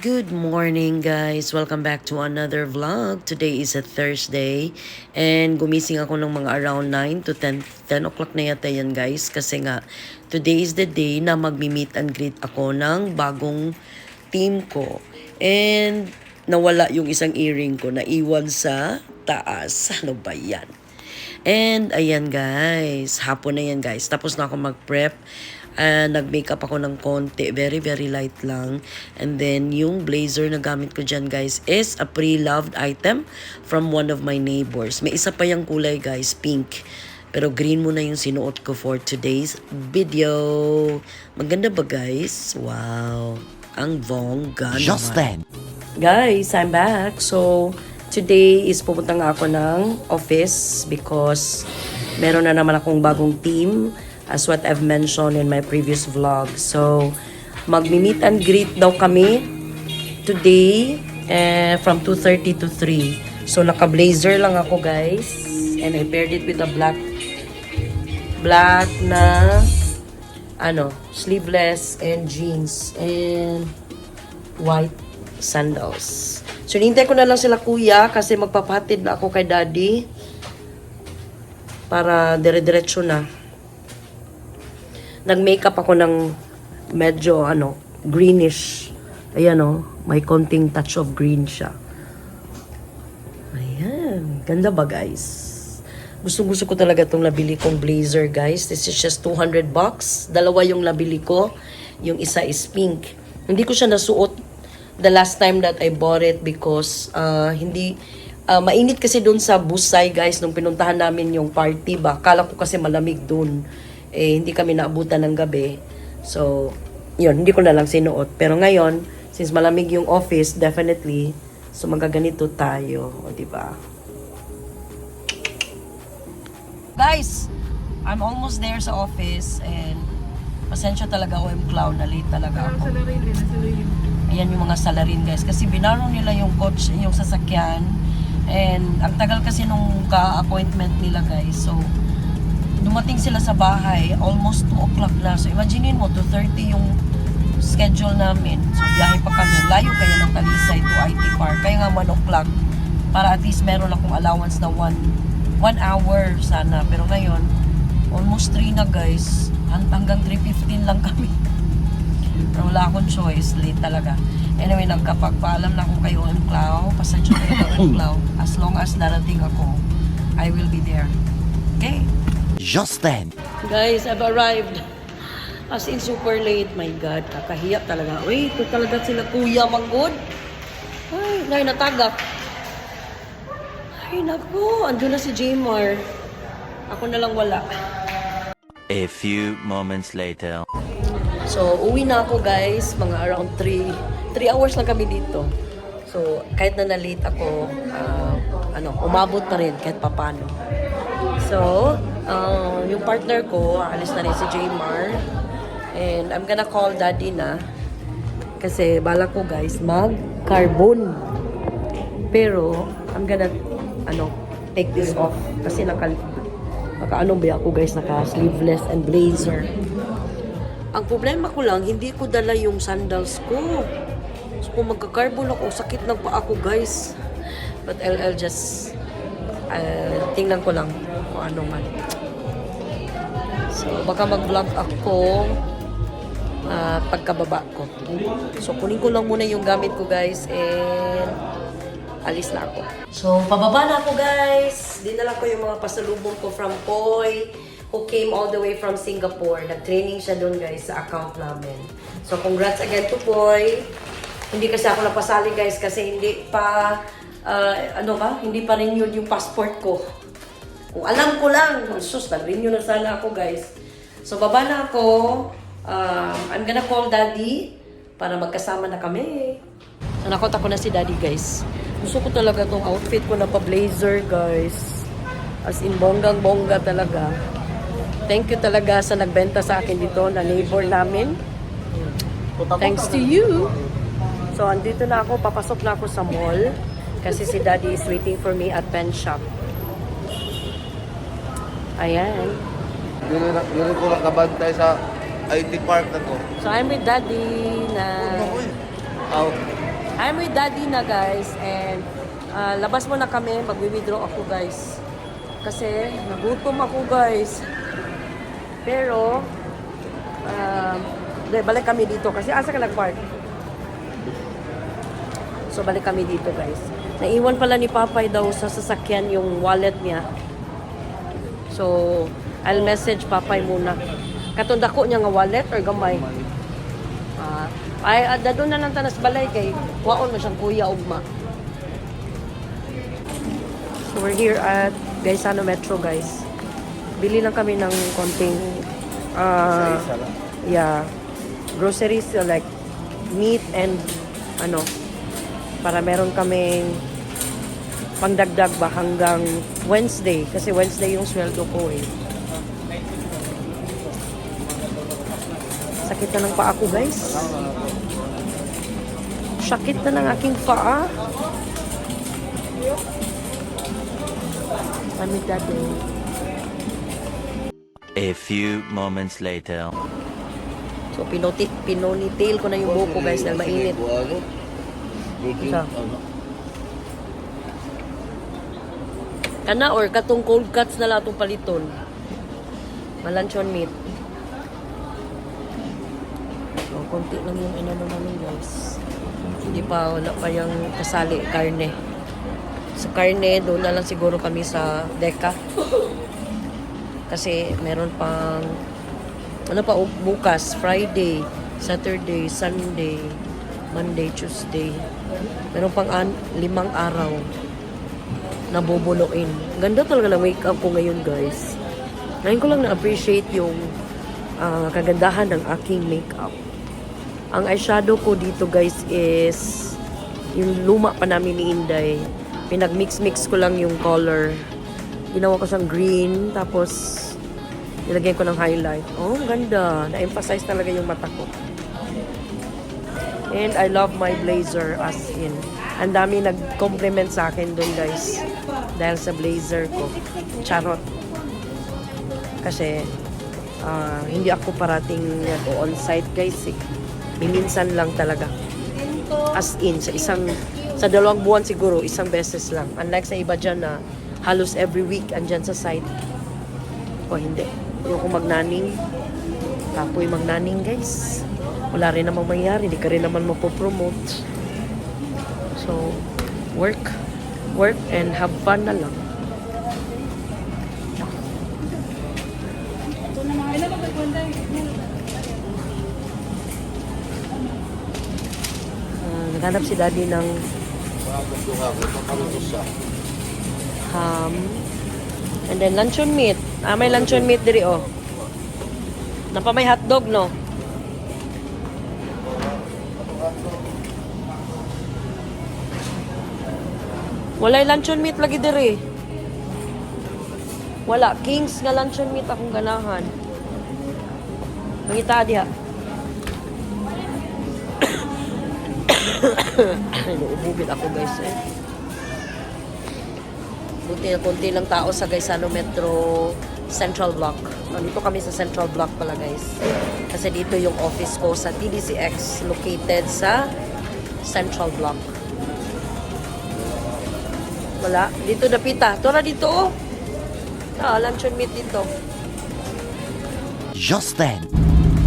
Good morning guys! Welcome back to another vlog. Today is a Thursday and gumising ako ng mga around 9 to 10 o'clock na yata yan guys kasi nga today is the day na magmi-meet and greet ako ng bagong team ko. And nawala yung isang earring ko, naiwan sa taas. Ano ba yan? And ayan guys, hapon na yan guys. Tapos na ako mag-prep. Nag-makeup ako ng konti, very light lang. And then yung blazer na gamit ko dyan guys is a pre-loved item from one of my neighbors. May isa pa yung kulay guys, pink. Pero green muna yung sinuot ko for today's video. Maganda ba guys? Wow, ang bongga naman. Guys, I'm back. So today is pupunta nga ako ng office because meron na naman akong bagong team. As what I've mentioned in my previous vlog. So, magmi-meet and greet daw kami today from 2:30 to 3. So, naka-blazer lang ako guys. And I paired it with a black na sleeveless and jeans and white sandals. So, hinintay ko na lang sila kuya kasi magpapahatid na ako kay daddy para dire-diretso na. Nag-makeup ako ng medyo greenish. Ayan may konting touch of green siya. Ayan, ganda ba guys? Gusto ko talaga itong nabili kong blazer guys. This is just $200. Dalawa yung nabili ko. Yung isa is pink. Hindi ko siya nasuot the last time that I bought it because mainit kasi doon sa Busay guys nung pinuntahan namin yung party ba. Kala ko kasi malamig doon. Hindi kami naabutan ng gabi. So, yun, hindi ko na lang sinuot. Pero ngayon, since malamig yung office, definitely, so magaganito tayo. O, diba? Guys, I'm almost there sa office and pasensya talaga OM Clown na late talaga ako. Ayan yung mga salarin guys. Kasi binaro nila yung coach, yung sasakyan. And ang tagal kasi nung ka-appointment nila guys. So, dumating sila sa bahay, almost 2 o'clock na. So, imaginin mo, 2:30 yung schedule namin. So, biyahe pa kami. Layo kaya ng Talisay to IT Park. Kaya nga 1 o'clock. Para at least meron akong allowance na 1 hour sana. Pero ngayon, almost 3 na guys. Hanggang 3:15 lang kami. Pero wala akong choice. Late talaga. Anyway, nagkapagpaalam na ako kay OM Clown. Pasensya kayo kay OM Clown. As long as darating ako, I will be there. Okay? Just then. Guys, I've arrived. As in super late. My God, kakahiya talaga. Uy, ito talaga sila Kuya Manggod. Ay, ngayon natagak. Ay, naku. Andun na si Jmar. Ako na lang wala. A few moments later. So, uwi na ako guys. Mga around 3 hours lang kami dito. So, kahit na na-late ako, umabot pa rin kahit papano. So, yung partner ko, alis na rin si Jmar. And I'm gonna call daddy na. Kasi bala ko guys, mag-carbon. Pero, I'm gonna, take this off. Kasi ba ako guys, naka-sleeveless and blazer. Ang problema ko lang, hindi ko dala yung sandals ko. So, kung magka-carbon ako, sakit ng paa ko guys. But I'll just tingnan ko lang kung ano man. So, baka mag-vlog ako pagkababa ko. So, kunin ko lang muna yung gamit ko guys and alis na ako. So, pababa na ako guys. Dinala ko yung mga pasalubong ko from Poy who came all the way from Singapore. Nag-training siya doon guys sa account namin. So, congrats again to Poy. Hindi kasi ako napasali guys kasi hindi pa hindi pa renewed yung passport ko. Kung alam ko lang, sus, nag-renew na sana ako guys. So, baba na ako. I'm gonna call daddy para magkasama na kami. Nakot ako na si daddy guys. Gusto ko talaga tong outfit ko na pa-blazer guys. As in, bonggang-bongga talaga. Thank you talaga sa nagbenta sa akin dito na neighbor namin. Thanks to you. So, andito na ako. Papasok na ako sa mall. Kasi si daddy is waiting for me at pen shop. Ayan. Dili ko nakabantay sa IT Park na to. So, I'm with daddy na... I'm with Daddy na guys and labas mo na kami, mag-withdraw ako guys. Kasi nagutom ako guys. Pero balik kami dito kasi asa ka nag-park? So balik kami dito guys. Naiwan pala ni Papay daw sa sasakyan yung wallet niya. So I'll message Papay muna. Katong dako niya nga wallet or gamay? Ay, dadon na lang tanas balay kay waon mo siyang kuya ugma. So we're here at Gaisano Metro guys. Bili lang kami ng konting groceries like meat and para meron kaming pangdagdag ba hanggang Wednesday kasi Wednesday yung sweldo ko eh. Sakit na ng paa ko guys. Sakit na ng aking paa. Kami dati. A few moments later. So pinonitail ko na yung buhok ko guys dahil mainit. Isa. Kana or katong cold cuts na lang itong paliton. Malanchon meat. So, konti lang yung inano namin guys. Hindi pa, wala pa yung kasali, karne. Sa karne, doon na lang siguro kami sa Deka. Kasi meron pang, bukas, Friday, Saturday, Sunday, Monday, Tuesday. Meron pang 5 araw na bubunuin. Ganda talaga ng makeup ko ngayon guys. Ngayon ko lang na-appreciate yung kagandahan ng aking makeup. Ang eyeshadow ko dito guys is yung luma pa namin ni Inday. Pinag-mix-mix ko lang yung color. Ginawa ko siyang green, tapos nilagyan ko ng highlight. Oh, ang ganda. Na-emphasize talaga yung mata ko. And I love my blazer as in. Ang dami nag-compliment sa akin dun guys. Dahil sa blazer ko. Charot. Kasi hindi ako parating nag-on-site guys eh. Minsan lang talaga. As in, sa 2 buwan siguro, isang beses lang. Unlike sa iba dyan na halos every week andyan sa site. O hindi. Yung kung magnaning, tapoy magnaning guys. Wala rin namang mangyari. Hindi ka rin naman mapopromote. So, work and have fun na lang. Naghanap si Daddy ng ham. And then luncheon meat. May luncheon meat diri oh. Napa may hotdog no. Walay luncheon meat lagi diri. Wala Kings nga luncheon meat akong ganahan. Mangita diha. Ububit ako guys eh. Buti na konti lang tao sa Gaisano Metro Central Block. Nandito kami sa Central Block pala guys. Kasi dito yung office ko sa TDCX located sa Central Block. Wala. Dito dapita. Tora dito oh. Luncheon meat dito. Just then.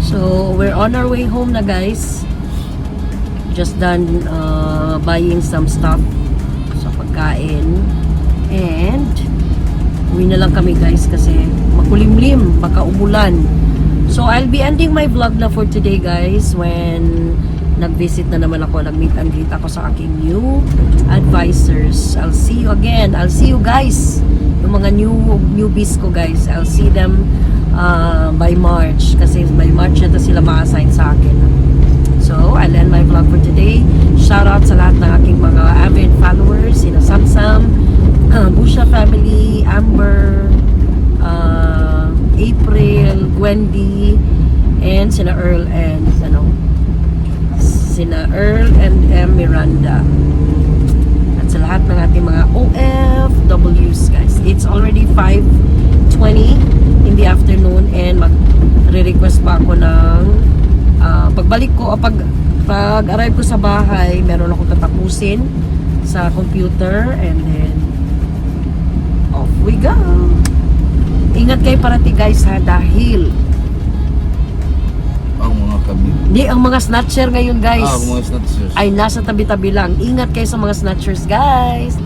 So, we're on our way home na guys. Just done buying some stuff sa pagkain. And uwi na lang kami guys kasi makulimlim, baka umulan. So I'll be ending my vlog na for today guys when nag-visit na naman ako, nag-meet and greet ako sa aking new advisors. I'll see you again. I'll see you guys. Yung mga newbies ko guys. I'll see them by March kasi by March na sila ma-assign sa akin. So, I'll end my vlog for today. Shout out sa lahat ng aking mga avid followers, sina Samsam, Busha family, Amber, April, Gwendy, and sina Earl and Miranda. At sa lahat ng ating mga OFWs guys. It's already 5:20 in the afternoon and mag-request pa ako ng pagbalik ko o pag Pag arrive ko sa bahay, meron akong tatapusin sa computer and then off we go. Ingat kayo parati guys ha, dahil Ang mga kabit. di ang mga snatcher ngayon guys Mga snatchers. ay nasa tabi-tabi lang. Ingat kayo sa mga snatchers guys.